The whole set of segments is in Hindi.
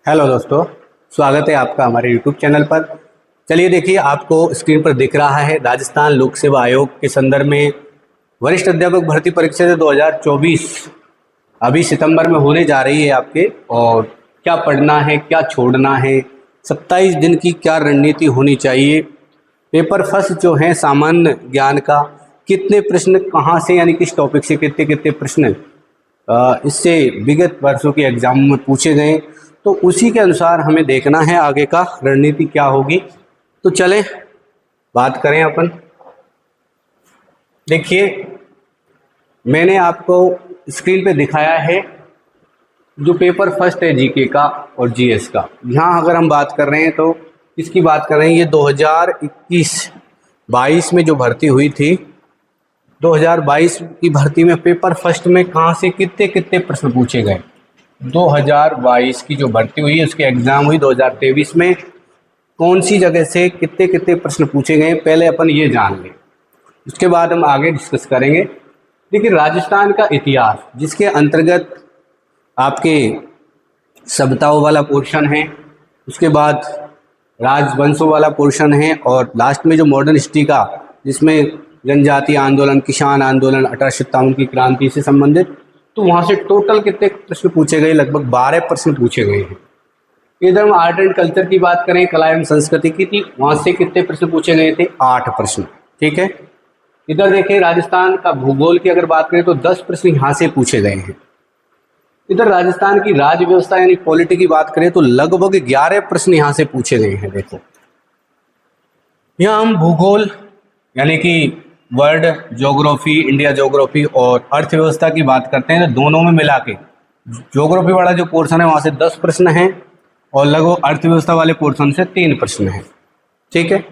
हेलो दोस्तों, स्वागत है आपका हमारे यूट्यूब चैनल पर। चलिए देखिए, आपको स्क्रीन पर दिख रहा है राजस्थान लोक सेवा आयोग के संदर्भ में वरिष्ठ अध्यापक भर्ती परीक्षा से 2024 अभी सितंबर में होने जा रही है आपके। और क्या पढ़ना है, क्या छोड़ना है, 27 दिन की क्या रणनीति होनी चाहिए, पेपर फर्स्ट जो है सामान्य ज्ञान का कितने प्रश्न कहाँ से यानी किस टॉपिक से कितने कितने प्रश्न इससे विगत वर्षों के एग्जाम में पूछे गए, तो उसी के अनुसार हमें देखना है आगे का रणनीति क्या होगी। तो चलें बात करें अपन। देखिए, मैंने आपको स्क्रीन पे दिखाया है जो पेपर फर्स्ट है जीके का और जीएस का। यहाँ अगर हम बात कर रहे हैं तो इसकी बात कर रहे हैं, ये 2021-22 में जो भर्ती हुई थी, 2022 की भर्ती में पेपर फर्स्ट में कहाँ से कितने कितने प्रश्न पूछे गए। 2022 की जो भर्ती हुई है उसके एग्ज़ाम हुई 2023 में, कौन सी जगह से कितने कितने प्रश्न पूछे गए पहले अपन ये जान लें, उसके बाद हम आगे डिस्कस करेंगे। देखिए, राजस्थान का इतिहास जिसके अंतर्गत आपके सभ्यताओं वाला पोर्शन है, उसके बाद राजवंशों वाला पोर्शन है, और लास्ट में जो मॉडर्न हिस्ट्री का जिसमें जनजातीय आंदोलन, किसान आंदोलन, 1857 की क्रांति से संबंधित, तो वहाँ से टोटल कितने प्रश्न पूछे गए, लगभग 12 प्रश्न पूछे गए हैं। इधर हम आर्ट एंड कल्चर की बात करें, कला एवं संस्कृति की थी, वहाँ से कितने प्रश्न पूछे गए थे, 8 प्रश्न। ठीक है। इधर देखिए, राजस्थान का भूगोल की अगर बात करें तो 10 प्रश्न यहाँ से पूछे गए हैं। इधर राजस्थान की राज्य व्यवस्था यानी पॉलिटी की बात करें तो लगभग 11 प्रश्न यहाँ से पूछे गए हैं। देखो, यहाँ हम भूगोल यानी कि वर्ल्ड ज्योग्राफी, इंडिया ज्योग्राफी और अर्थव्यवस्था की बात करते हैं, तो दोनों में मिला के ज्योग्राफी वाला जो पोर्शन है वहाँ से 10 प्रश्न हैं और लगभग अर्थव्यवस्था वाले पोर्शन से 3 प्रश्न हैं। ठीक है।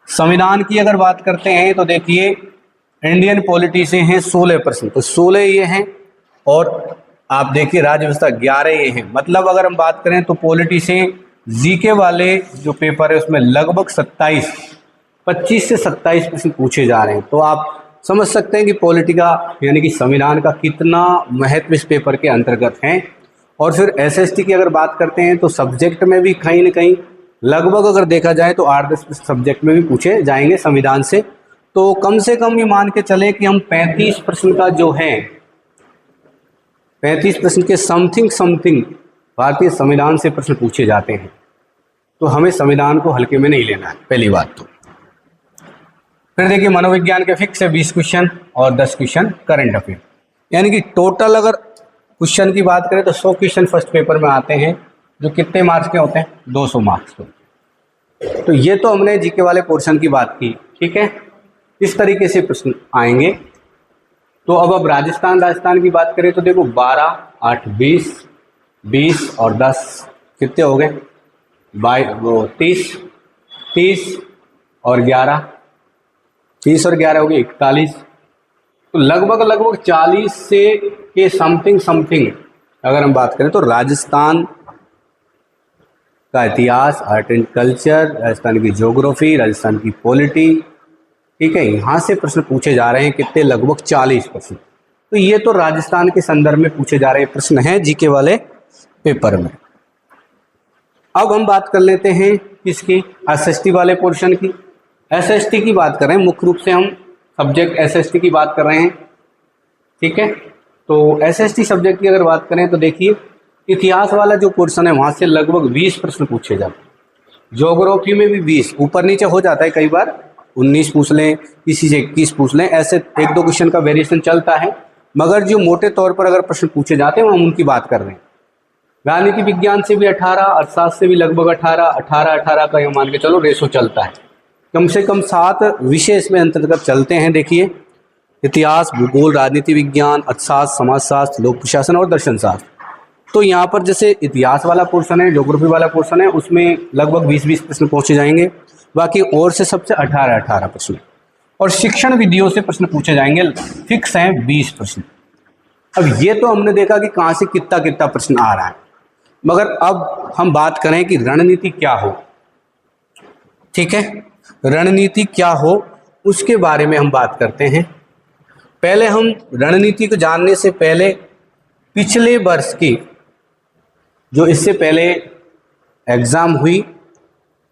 संविधान की अगर बात करते हैं तो देखिए, इंडियन पॉलिटी से हैं 16 प्रश्न, तो 16 ये हैं, और आप देखिए राज्य व्यवस्था 11 ये हैं। मतलब अगर हम बात करें तो पॉलिटी से जीके वाले जो पेपर है उसमें लगभग 25 से 27 प्रश्न पूछे जा रहे हैं। तो आप समझ सकते हैं कि पॉलिटी का यानी कि संविधान का कितना महत्व इस पेपर के अंतर्गत है। और फिर एसएसटी की अगर बात करते हैं तो सब्जेक्ट में भी कहीं न कहीं लगभग अगर देखा जाए तो 8-10 सब्जेक्ट में भी पूछे जाएंगे संविधान से। तो कम से कम ये मान के चले कि हम 35 प्रश्न का जो है, 35 प्रश्न के समथिंग भारतीय संविधान से प्रश्न पूछे जाते हैं। तो हमें संविधान को हल्के में नहीं लेना है, पहली बात तो। फिर देखिए, मनोविज्ञान के फिक्स है 20 क्वेश्चन और 10 क्वेश्चन करंट अफेयर, यानी कि टोटल अगर क्वेश्चन की बात करें तो 100 क्वेश्चन फर्स्ट पेपर में आते हैं, जो कितने मार्क्स के होते हैं, 200 मार्क्स के। तो ये तो हमने जीके वाले पोर्शन की बात की। ठीक है, इस तरीके से प्रश्न आएंगे। तो अब राजस्थान की बात करें तो देखो, 12, 8, 20 और 10 कितने हो गए, 30 और 11, 30 और 11 हो गए 41। तो लगभग 40 से के समथिंग अगर हम बात करें तो राजस्थान का इतिहास, आर्ट एंड कल्चर, राजस्थान की ज्योग्राफी, राजस्थान की पॉलिटी, ठीक है, यहाँ से प्रश्न पूछे जा रहे हैं। कितने, लगभग 40 प्रश्न। तो ये तो राजस्थान के संदर्भ में पूछे जा रहे प्रश्न हैं जीके वाले पेपर में। अब हम बात कर लेते हैं किसकी, एसएसटी वाले पोर्शन की। एसएसटी की बात कर रहे हैं, मुख्य रूप से हम सब्जेक्ट एसएसटी की बात कर रहे हैं। ठीक है। तो एसएसटी सब्जेक्ट की अगर बात करें तो देखिए, इतिहास वाला जो पोर्शन है वहाँ से लगभग 20 प्रश्न पूछे जाते हैं। ज्योग्राफी में भी 20, ऊपर नीचे हो जाता है, कई बार 19 पूछ लें, किसी से 21 पूछ लें, ऐसे 1-2 क्वेश्चन का वेरिएशन चलता है। मगर जो मोटे तौर पर अगर प्रश्न पूछे जाते हैं हम उनकी बात कर रहे हैं। राजनीति विज्ञान से भी 18, अर्थशास्त्र से भी लगभग 18 का ये मान के चलो रेशो चलता है। कम से कम 7 विषय इसमें अंतर्गत चलते हैं। देखिए, इतिहास, भूगोल, राजनीति विज्ञान, अर्थशास्त्र, समाजशास्त्र, लोक प्रशासन और दर्शन शास्त्र। तो यहाँ पर जैसे इतिहास वाला पोर्शन है, ज्योग्राफी वाला पोर्शन है, उसमें लगभग 20-20 प्रश्न पहुँचे जाएंगे। बाकी और से सबसे 18 प्रश्न, और शिक्षण विधियों से प्रश्न पूछे जाएंगे, फिक्स हैं 20 प्रश्न। अब ये तो हमने देखा कि कहाँ से कितना प्रश्न आ रहा है, मगर अब हम बात करें कि रणनीति क्या हो। ठीक है, रणनीति क्या हो उसके बारे में हम बात करते हैं। पहले हम रणनीति को जानने से पहले पिछले वर्ष की जो इससे पहले एग्ज़ाम हुई,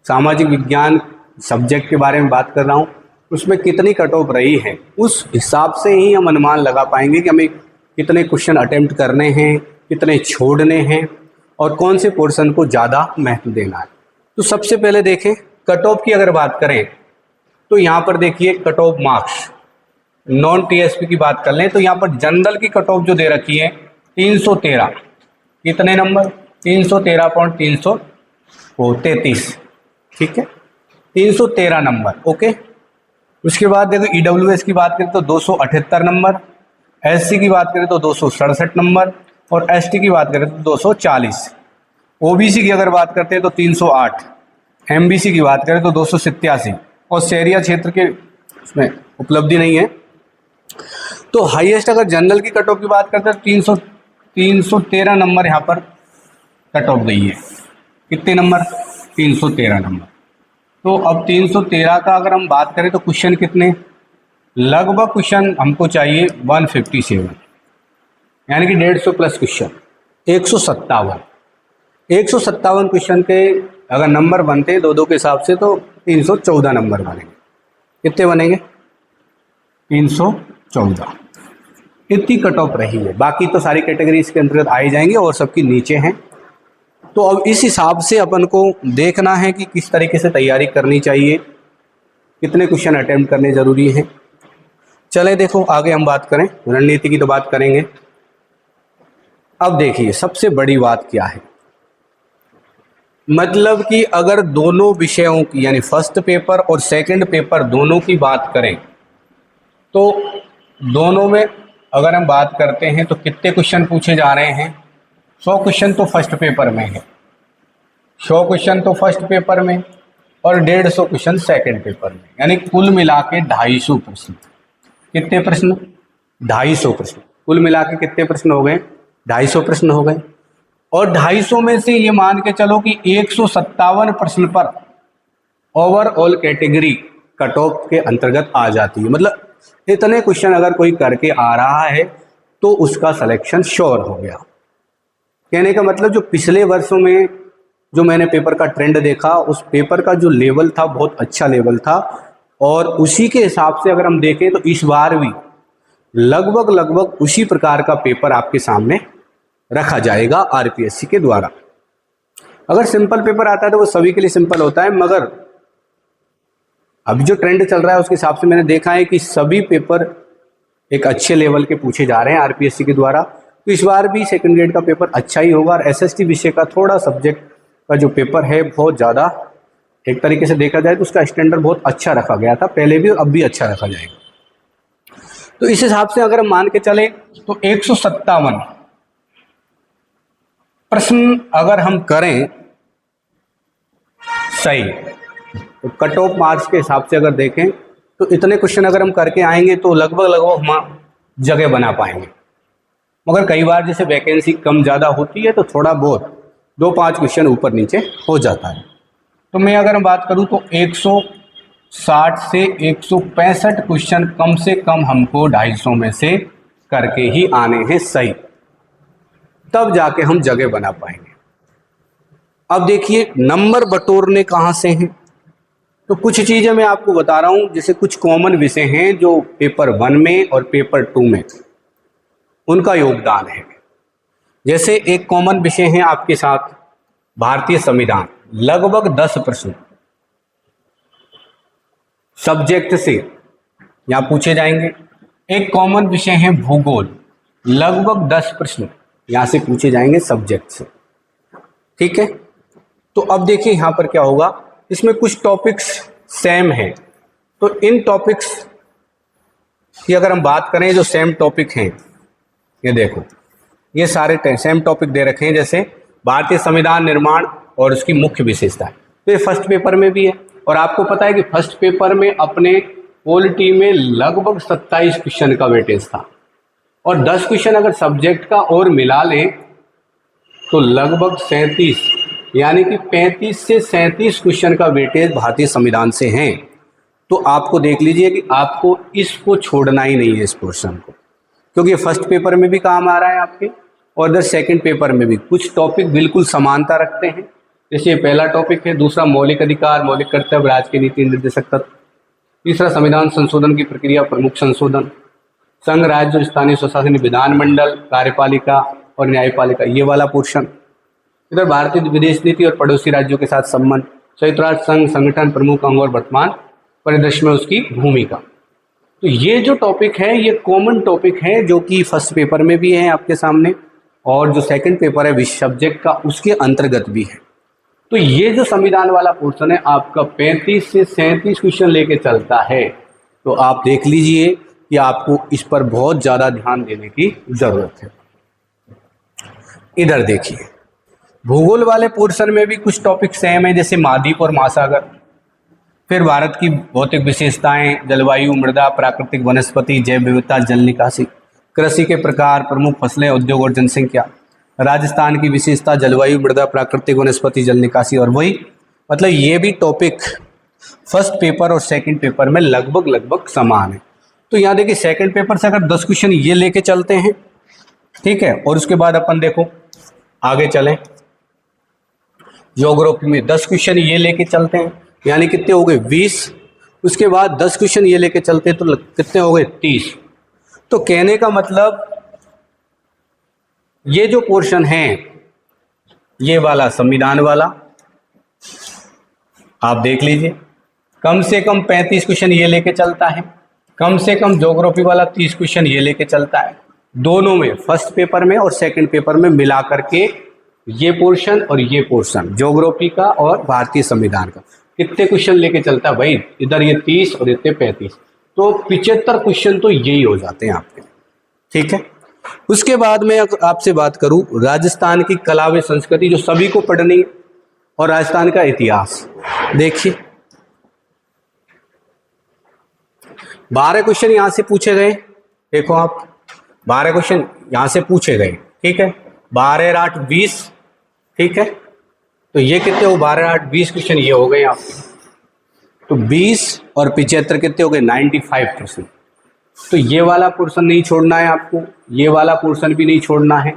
सामाजिक विज्ञान सब्जेक्ट के बारे में बात कर रहा हूँ, उसमें कितनी कट ऑफ रही है, उस हिसाब से ही हम अनुमान लगा पाएंगे कि हमें कितने क्वेश्चन अटेम्प्ट करने हैं, कितने छोड़ने हैं और कौन से पोर्शन को ज़्यादा महत्व देना है। तो सबसे पहले देखें कट ऑफ की अगर बात करें तो यहाँ पर देखिए cut off marks, non TSP की बात कर लें तो यहाँ पर जनरल की कट ऑफ जो दे रखी है 313, कितने नंबर 313.333, ठीक है 313 नंबर, ओके। उसके बाद देखो ईडब्ल्यूएस की बात करें तो 278 नंबर, एससी की बात करें तो 267 नंबर और एसटी की बात करें तो 240, ओबीसी की अगर बात करते हैं तो 308, एमबीसी की बात करें तो 287 और शहरिया क्षेत्र के उसमें उपलब्धि नहीं है। तो हाईएस्ट अगर जनरल की कट ऑफ की बात करते हैं तो 313 नंबर यहाँ पर कट ऑफ गई है, कितने नंबर 313 नंबर। तो अब 313 का अगर हम बात करें तो क्वेश्चन कितने, लगभग क्वेश्चन हमको चाहिए 157, यानी कि 150 प्लस क्वेश्चन, 157 क्वेश्चन के अगर नंबर बनते दो दो के हिसाब से तो 314 नंबर बनेंगे। कितने बनेंगे 314, इतनी कट ऑफ रही है। बाकी तो सारी कैटेगरी इसके अंतर्गत आ ही जाएंगी और सबकी नीचे हैं। तो अब इस हिसाब से अपन को देखना है कि किस तरीके से तैयारी करनी चाहिए, कितने क्वेश्चन अटेम्प्ट करने जरूरी हैं। चले देखो आगे हम बात करें, रणनीति की तो बात करेंगे। अब देखिए सबसे बड़ी बात क्या है, मतलब कि अगर दोनों विषयों की यानी फर्स्ट पेपर और सेकंड पेपर दोनों की बात करें तो दोनों में अगर हम बात करते हैं तो कितने क्वेश्चन पूछे जा रहे हैं, 100 क्वेश्चन तो फर्स्ट पेपर में है, 100 क्वेश्चन तो फर्स्ट पेपर में और 150 क्वेश्चन सेकंड पेपर में, यानी कुल मिला के 250 प्रश्न। कितने प्रश्न 250 प्रश्न, कुल मिला के कितने प्रश्न हो गए 250 प्रश्न हो गए। और 250 में से ये मान के चलो कि 157 प्रश्न पर ओवरऑल कैटेगरी कट ऑफ के अंतर्गत आ जाती है। मतलब इतने क्वेश्चन अगर कोई करके आ रहा है तो उसका सिलेक्शन श्योर हो गया। कहने का मतलब जो पिछले वर्षों में जो मैंने पेपर का ट्रेंड देखा, उस पेपर का जो लेवल था बहुत अच्छा लेवल था और उसी के हिसाब से अगर हम देखें तो इस बार भी लगभग उसी प्रकार का पेपर आपके सामने रखा जाएगा आरपीएससी के द्वारा। अगर सिंपल पेपर आता है तो वो सभी के लिए सिंपल होता है, मगर अभी जो ट्रेंड चल रहा है उसके हिसाब से मैंने देखा है कि सभी पेपर एक अच्छे लेवल के पूछे जा रहे हैं आरपीएससी के द्वारा। तो इस बार भी सेकंड ग्रेड का पेपर अच्छा ही होगा और एसएसटी विषय का थोड़ा सब्जेक्ट का जो पेपर है बहुत ज़्यादा एक तरीके से देखा जाए तो उसका स्टैंडर्ड बहुत अच्छा रखा गया था, पहले भी अब भी अच्छा रखा जाएगा। तो इस हिसाब से अगर हम मान के चले तो 157 प्रश्न अगर हम करें सही तो कट ऑफ मार्क्स के हिसाब से अगर देखें तो इतने क्वेश्चन अगर हम करके आएंगे तो लगभग हम जगह बना पाएंगे। मगर कई बार जैसे वैकेंसी कम ज़्यादा होती है तो थोड़ा बहुत 2-5 क्वेश्चन ऊपर नीचे हो जाता है। तो मैं अगर बात करूं तो 160 से 165 क्वेश्चन कम से कम हमको 250 में से करके ही आने हैं सही, तब जाके हम जगह बना पाएंगे। अब देखिए नंबर बटोरने कहाँ से हैं, तो कुछ चीज़ें मैं आपको बता रहा हूँ। जैसे कुछ कॉमन विषय हैं जो पेपर 1 में और पेपर 2 में उनका योगदान है। जैसे एक कॉमन विषय है आपके साथ भारतीय संविधान, लगभग 10 प्रश्न सब्जेक्ट से यहाँ पूछे जाएंगे। एक कॉमन विषय है भूगोल, लगभग 10 प्रश्न यहाँ से पूछे जाएंगे सब्जेक्ट से, ठीक है। तो अब देखिए यहाँ पर क्या होगा, इसमें कुछ टॉपिक्स सेम हैं, तो इन टॉपिक्स की अगर हम बात करें जो सेम टॉपिक हैं, ये देखो ये सारे सेम टॉपिक दे रखे हैं। जैसे भारतीय संविधान निर्माण और उसकी मुख्य विशेषताएं, तो ये फर्स्ट पेपर में भी है। और आपको पता है कि फर्स्ट पेपर में अपने पॉलिटी में लगभग 27 क्वेश्चन का वेटेज था और 10 क्वेश्चन अगर सब्जेक्ट का और मिला लें तो लगभग 37, यानी कि 35 से 37 क्वेश्चन का वेटेज भारतीय संविधान से हैं। तो आपको देख लीजिए कि आपको इसको छोड़ना ही नहीं है इस पोर्शन को, क्योंकि ये फर्स्ट पेपर में भी काम आ रहा है आपके और इधर सेकंड पेपर में भी। कुछ टॉपिक बिल्कुल समानता रखते हैं, जैसे ये पहला टॉपिक है। दूसरा मौलिक अधिकार, मौलिक कर्तव्य, राज्य की नीति निर्देशक तत्व। तीसरा संविधान संशोधन की प्रक्रिया, प्रमुख संशोधन, संघ, राज्य और स्थानीय स्वशासन, विधानमंडल, कार्यपालिका और न्यायपालिका, ये वाला पोर्शन। इधर भारतीय विदेश नीति और पड़ोसी राज्यों के साथ संबंध, संयुक्त राष्ट्र संघ संगठन प्रमुख अंग और वर्तमान परिदृश्य में उसकी भूमिका। तो ये जो टॉपिक है ये कॉमन टॉपिक है जो कि फर्स्ट पेपर में भी है आपके सामने, और जो सेकंड पेपर है विश्व सब्जेक्ट का उसके अंतर्गत भी है। तो ये जो संविधान वाला पोर्शन है आपका 35 से 37 क्वेश्चन लेके चलता है। तो आप देख लीजिए कि आपको इस पर बहुत ज़्यादा ध्यान देने की ज़रूरत है। इधर देखिए, भूगोल वाले पोर्शन में भी कुछ टॉपिक सेम है, जैसे महाद्वीप और महासागर। फिर भारत की भौतिक विशेषताएं, जलवायु, मृदा, प्राकृतिक वनस्पति, जैव विविधता, जल निकासी, कृषि के प्रकार, प्रमुख फसलें, उद्योग और जनसंख्या, राजस्थान की विशेषता, जलवायु, मृदा, प्राकृतिक वनस्पति, जल निकासी। और वही मतलब ये भी टॉपिक फर्स्ट पेपर और सेकंड पेपर में लगभग समान है। तो यहाँ देखिए सेकंड पेपर से अगर 10 क्वेश्चन ये लेके चलते हैं, ठीक है, और उसके बाद अपन देखो आगे चलें, ज्योग्राफी में 10 क्वेश्चन ये लेके चलते हैं, यानी कितने हो गए 20। उसके बाद 10 क्वेश्चन ये लेके चलते हैं तो कितने हो गए 30। तो कहने का मतलब ये जो पोर्शन है ये वाला संविधान वाला आप देख लीजिए, कम से कम 35 क्वेश्चन ये लेके चलता है, कम से कम ज्योग्राफी वाला 30 क्वेश्चन ये लेके चलता है। दोनों में, फर्स्ट पेपर में और सेकंड पेपर में मिला करके ये पोर्शन और ये पोर्शन ज्योग्राफी का और भारतीय संविधान का कितने क्वेश्चन लेके चलता है भाई, इधर ये 30 और इतने 35, तो 75 क्वेश्चन तो यही हो जाते हैं आपके, ठीक है। उसके बाद मैं आपसे बात करूं राजस्थान की कला व संस्कृति जो सभी को पढ़नी है, और राजस्थान का इतिहास। देखिए 12 क्वेश्चन यहां से पूछे गए, देखो आप 12 क्वेश्चन यहां से पूछे गए, ठीक है, 12 8 20, ठीक है। तो ये कितने हो 12 8 20 क्वेश्चन ये हो गए आपके, तो 20 और 75 कितने हो गए 95%। तो ये वाला पोर्शन नहीं छोड़ना है आपको, ये वाला पोर्शन भी नहीं छोड़ना है,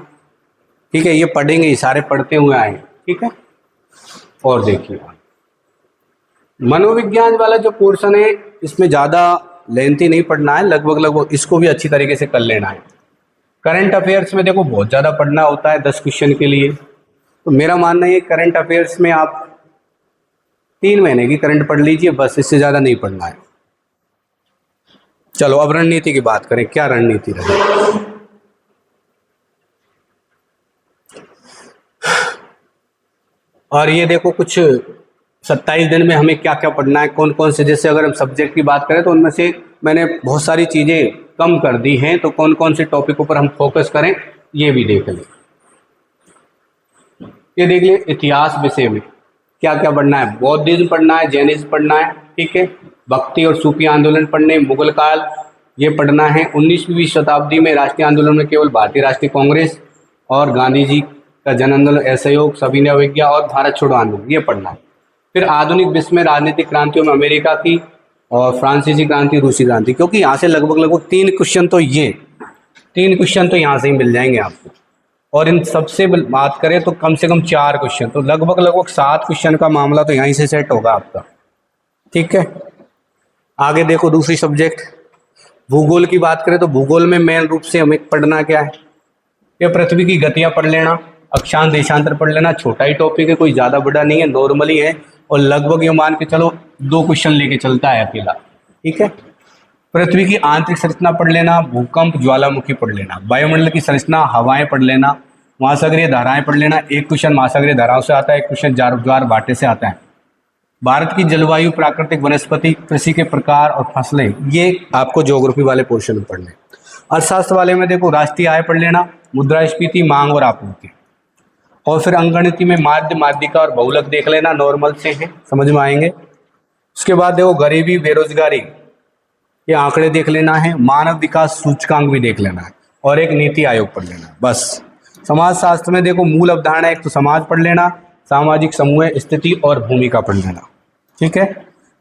ठीक है। ये पढ़ेंगे, ये सारे पढ़ते हुए आए, ठीक है। और देखिए मनोविज्ञान वाला जो पोर्शन है इसमें ज़्यादा लेंथी नहीं पढ़ना है, लगभग इसको भी अच्छी तरीके से कर लेना है। करंट अफेयर्स में देखो बहुत ज़्यादा पढ़ना होता है 10 क्वेश्चन के लिए, तो मेरा मानना है करंट अफेयर्स में आप 3 महीने की करंट पढ़ लीजिए बस, इससे ज़्यादा नहीं पढ़ना है। चलो अब रणनीति की बात करें, क्या रणनीति रही। और ये देखो कुछ 27 दिन में हमें क्या क्या पढ़ना है, कौन कौन से, जैसे अगर हम सब्जेक्ट की बात करें तो उनमें से मैंने बहुत सारी चीज़ें कम कर दी हैं, तो कौन कौन से टॉपिकों पर हम फोकस करें ये भी देख लें। ये देख लें इतिहास विषय में क्या क्या पढ़ना है, बौद्धिज्म पढ़ना है, जैनिज्म पढ़ना है, ठीक है, भक्ति और सूफी आंदोलन पढ़ने, मुगल काल ये पढ़ना है, 19वीं शताब्दी में राष्ट्रीय आंदोलन में केवल भारतीय राष्ट्रीय कांग्रेस और गांधी जी का जन आंदोलन, असहयोग, सविनय अवज्ञा और भारत छोड़ो आंदोलन ये पढ़ना है। फिर आधुनिक विश्व में राजनीतिक क्रांतियों में अमेरिका की और फ्रांसीसी क्रांति, रूसी क्रांति, क्योंकि यहाँ से लगभग 3 क्वेश्चन तो ये 3 क्वेश्चन तो यहाँ से ही मिल जाएंगे आपको। और इन सबसे बात करें तो कम से कम 4 क्वेश्चन, तो लगभग 7 क्वेश्चन का मामला तो यहीं से सेट होगा आपका, ठीक है। आगे देखो दूसरी सब्जेक्ट भूगोल की बात करें तो भूगोल में मेन रूप से हमें पढ़ना क्या है, ये पृथ्वी की गतियां पढ़ लेना, अक्षांश देशांतर पढ़ लेना, छोटा ही टॉपिक है, कोई ज़्यादा बड़ा नहीं है, नॉर्मली है, और लगभग ये मान के चलो 2 क्वेश्चन लेके चलता है अकेला, ठीक है। पृथ्वी की आंतरिक संरचना पढ़ लेना, भूकंप, ज्वालामुखी पढ़ लेना, वायुमंडल की संरचना, हवाएं पढ़ लेना, महासागरीय धाराएं पढ़ लेना, 1 क्वेश्चन महासागरीय धाराओं से आता है, 1 क्वेश्चन ज्वार भाटे से आता है। भारत की जलवायु, प्राकृतिक वनस्पति, कृषि के प्रकार और फसलें, ये आपको ज्योग्राफी वाले पोर्शन में पढ़ने। अर्थशास्त्र वाले में देखो राष्ट्रीय आय पढ़ लेना, मुद्रास्फीति, मांग और आपूर्ति, और फिर अंकगणिती में माध्य, माध्यिका और बहुलक देख लेना, नॉर्मल से हैं समझ में आएंगे। उसके बाद देखो गरीबी, बेरोजगारी ये आंकड़े देख लेना है, मानव विकास सूचकांक भी देख लेना है, और एक नीति आयोग पढ़ लेना है बस। समाज शास्त्र में देखो मूल अवधारणा एक तो समाज पढ़ लेना, सामाजिक समूह, स्थिति और भूमिका पढ़ लेना, ठीक है।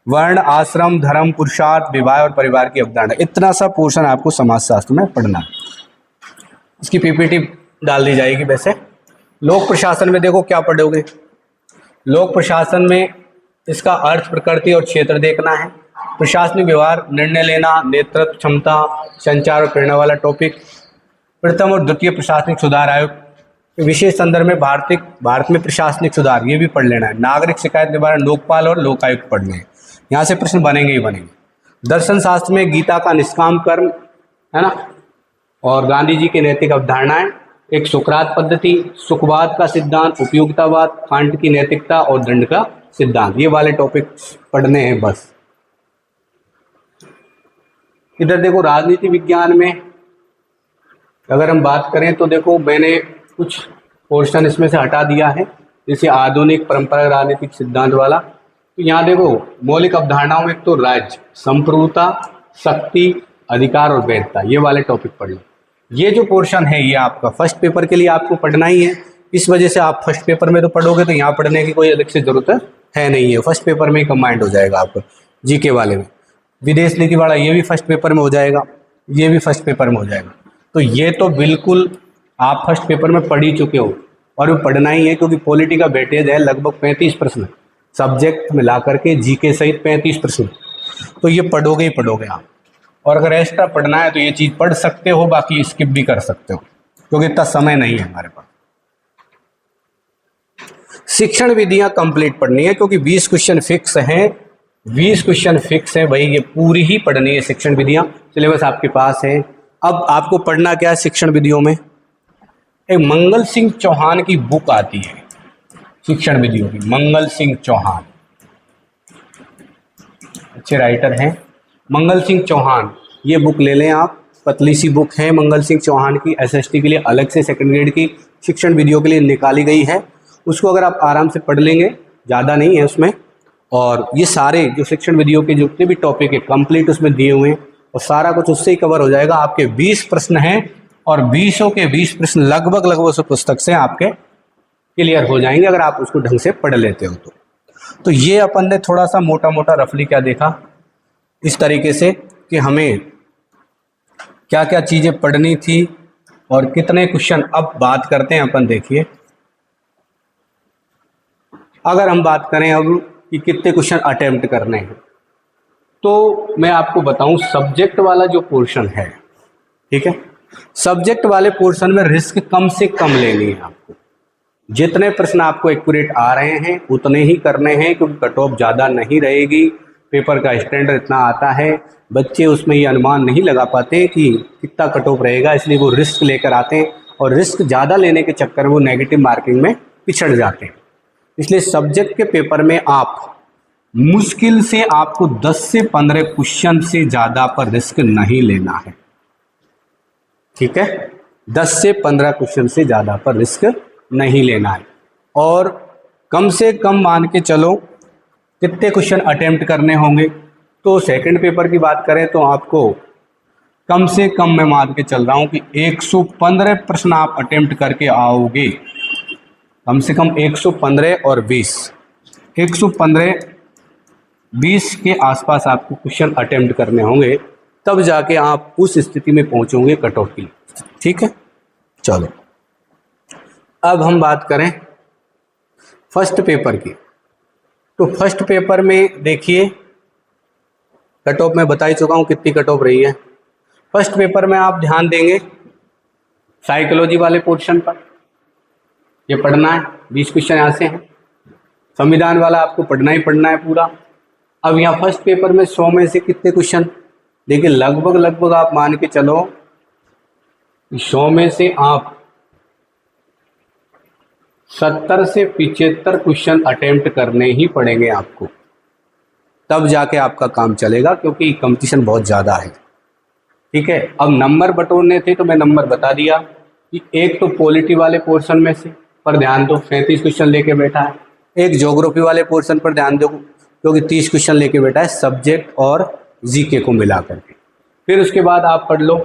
वर्ण, आश्रम, धर्म, पुरुषार्थ, विवाह और परिवार की अवधारणा, इतना सा पोर्शन आपको समाज शास्त्र में पढ़ना है। इसकी पीपीटी डाल दी जाएगी। वैसे लोक प्रशासन में देखो क्या पढ़ोगे, लोक प्रशासन में इसका अर्थ, प्रकृति और क्षेत्र देखना है। प्रशासनिक व्यवहार, निर्णय लेना, नेतृत्व क्षमता, संचार और प्रेरणा वाला टॉपिक। प्रथम और द्वितीय प्रशासनिक सुधार आयोग, विशेष संदर्भ में भारत में प्रशासनिक सुधार, ये भी पढ़ लेना है। नागरिक शिकायत निवारण, लोकपाल और लोकायुक्त पढ़ने हैं, यहाँ से प्रश्न बनेंगे ही बनेंगे। दर्शन शास्त्र में गीता का निष्काम कर्म है ना, और गांधी जी की नैतिक अवधारणाएं, एक सुकरात पद्धति, सुखवाद का सिद्धांत, उपयोगितावाद, कांट की नैतिकता और दंड का सिद्धांत, ये वाले टॉपिक पढ़ने हैं बस। इधर देखो राजनीति विज्ञान में अगर हम बात करें तो देखो मैंने कुछ पोर्शन इसमें से हटा दिया है, जैसे आधुनिक परंपरागत राजनीतिक सिद्धांत वाला। तो यहाँ देखो मौलिक अवधारणाओं में एक तो राज्य, संप्रभुता, शक्ति, अधिकार और वैधता, ये वाले टॉपिक पढ़ लो। ये जो पोर्शन है ये आपका फर्स्ट पेपर के लिए आपको पढ़ना ही है, इस वजह से आप फर्स्ट पेपर में तो पढ़ोगे तो यहाँ पढ़ने की कोई अलग से जरूरत है नहीं है, फर्स्ट पेपर में ही कंबाइंड हो जाएगा आपका। जीके वाले में विदेश नीति वाला ये भी फर्स्ट पेपर में हो जाएगा, ये भी फर्स्ट पेपर में हो जाएगा। तो ये तो बिल्कुल आप फर्स्ट पेपर में पढ़ ही चुके हो और वो पढ़ना ही है, क्योंकि पॉलिटी का वेटेज है लगभग 35 प्रश्न, सब्जेक्ट मिला करके जीके सहित 35 प्रश्न, तो ये पढ़ोगे ही पढ़ोगे आप। और अगर एक्स्ट्रा पढ़ना है तो ये चीज़ पढ़ सकते हो, बाकी स्किप भी कर सकते हो क्योंकि इतना समय नहीं है हमारे पास। शिक्षण विधियां कंप्लीट पढ़नी है क्योंकि 20 क्वेश्चन फिक्स हैं, 20 क्वेश्चन फिक्स है भाई, ये पूरी ही पढ़नी है शिक्षण विधियां। सिलेबस आपके पास है। अब आपको पढ़ना क्या है शिक्षण विधियों में, एक मंगल सिंह चौहान की बुक आती है शिक्षण विधियों की, मंगल सिंह चौहान अच्छे राइटर हैं, मंगल सिंह चौहान, ये बुक ले लें आप, पतली सी बुक है मंगल सिंह चौहान की, एसएसटी के लिए अलग से सेकंड ग्रेड की शिक्षण विधियों के लिए निकाली गई है। उसको अगर आप आराम से पढ़ लेंगे, ज़्यादा नहीं है उसमें, और ये सारे जो शिक्षण विधियों के जितने भी टॉपिक है कंप्लीट उसमें दिए हुए हैं और सारा कुछ उससे ही कवर हो जाएगा। आपके 20 प्रश्न हैं और 20 के 20 प्रश्न लगभग उस पुस्तक से आपके क्लियर हो जाएंगे अगर आप उसको ढंग से पढ़ लेते हो तो ये अपन ने थोड़ा सा मोटा मोटा रफली क्या देखा इस तरीके से कि हमें क्या क्या चीज़ें पढ़नी थी और कितने क्वेश्चन। अब बात करते हैं अपन, देखिए अगर हम बात करें अब कि कितने क्वेश्चन अटेम्प्ट करने हैं, तो मैं आपको बताऊं सब्जेक्ट वाला जो पोर्शन है, ठीक है, सब्जेक्ट वाले पोर्शन में रिस्क कम से कम लेनी है आपको। जितने प्रश्न आपको एक्यूरेट आ रहे हैं उतने ही करने हैं क्योंकि कट ऑफ ज़्यादा नहीं रहेगी, पेपर का स्टैंडर्ड इतना आता है, बच्चे उसमें ये अनुमान नहीं लगा पाते कि कितना कट ऑफ रहेगा, इसलिए वो रिस्क लेकर आते हैं और रिस्क ज़्यादा लेने के चक्कर में वो नेगेटिव मार्किंग में पिछड़ जाते हैं। इसलिए सब्जेक्ट के पेपर में आप मुश्किल से आपको 10 से 15 क्वेश्चन से ज़्यादा पर रिस्क नहीं लेना है, ठीक है, 10 से 15 क्वेश्चन से ज़्यादा पर रिस्क नहीं लेना है। और कम से कम मान के चलो कितने क्वेश्चन अटेम्प्ट करने होंगे, तो सेकंड पेपर की बात करें तो आपको कम से कम मैं मान के चल रहा हूँ कि 115 प्रश्न आप अटेम्प्ट करके आओगे, कम से कम 115 और 20, 115-20 के आसपास आपको क्वेश्चन अटेम्प्ट करने होंगे, तब जाके आप उस स्थिति में पहुंचोगे कट ऑफ की, ठीक है। चलो अब हम बात करें फर्स्ट पेपर की, तो फर्स्ट पेपर में देखिए कट ऑफ मैं बता ही चुका हूँ कितनी कट ऑफ रही है। फर्स्ट पेपर में आप ध्यान देंगे साइकोलॉजी वाले पोर्शन पर, ये पढ़ना है, 20 क्वेश्चन यहाँ से हैं। संविधान वाला आपको पढ़ना ही पढ़ना है पूरा। अब यहाँ फर्स्ट पेपर में 100 में से कितने क्वेश्चन, देखिए लगभग आप मान के चलो 100 में से आप 70 से 75 क्वेश्चन अटेम्प्ट करने ही पड़ेंगे आपको, तब जाके आपका काम चलेगा क्योंकि कंपटीशन बहुत ज़्यादा है, ठीक है। अब नंबर बटोरने थे तो मैं नंबर बता दिया कि एक तो पॉलिटी वाले पोर्शन में से पर ध्यान दो 37 क्वेश्चन लेके बैठा है, एक ज्योग्राफी वाले पोर्शन पर ध्यान दो क्योंकि 30 क्वेश्चन लेके बैठा है सब्जेक्ट और जीके को मिला करके। फिर उसके बाद आप पढ़ लो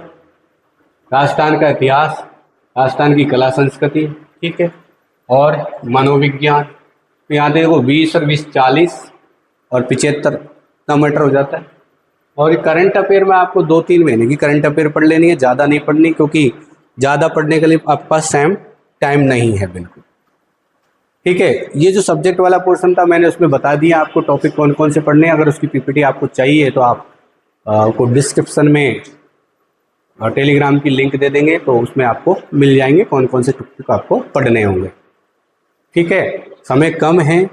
राजस्थान का इतिहास, राजस्थान की कला संस्कृति, ठीक है, और मनोविज्ञान। तो यहाँ देखो 20 और 20 40 और 75 इतना मैटर हो जाता है। और करंट अफेयर में आपको 2-3 महीने की करंट अफेयर पढ़ लेनी है, ज़्यादा नहीं पढ़नी क्योंकि ज़्यादा पढ़ने के लिए आपके पास टाइम नहीं है बिल्कुल। ठीक है, ये जो सब्जेक्ट वाला पोर्शन था मैंने उसमें बता दिया आपको टॉपिक कौन कौन से पढ़ने हैं। अगर उसकी पीपीटी आपको चाहिए तो आप को डिस्क्रिप्शन में टेलीग्राम की लिंक दे देंगे, तो उसमें आपको मिल जाएंगे कौन कौन से टॉपिक आपको पढ़ने होंगे। ठीक है, समय कम है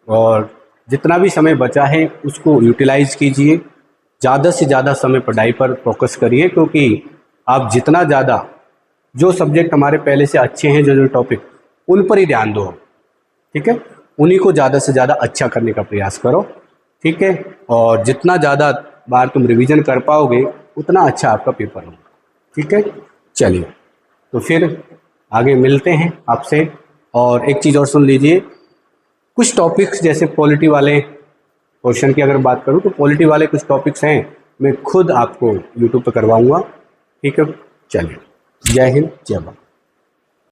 और जितना भी समय बचा है उसको यूटिलाइज कीजिए। ज़्यादा से ज़्यादा समय पढ़ाई पर फोकस करिए, क्योंकि आप जितना ज़्यादा जो सब्जेक्ट हमारे पहले से अच्छे हैं, जो टॉपिक, उन पर ही ध्यान दो। ठीक है, उन्हीं को ज़्यादा से ज़्यादा अच्छा करने का प्रयास करो। ठीक है, और जितना ज़्यादा बार तुम रिवीजन कर पाओगे उतना अच्छा आपका पेपर होगा। ठीक है, चलिए तो फिर आगे मिलते हैं आपसे। और एक चीज़ और सुन लीजिए, कुछ टॉपिक्स जैसे पॉलिटी वाले क्वेश्चन की अगर बात करूं तो पॉलिटी वाले कुछ टॉपिक्स हैं, मैं खुद आपको यूट्यूब पर करवाऊंगा। ठीक है, चलिए, जय हिंद, जय भारत।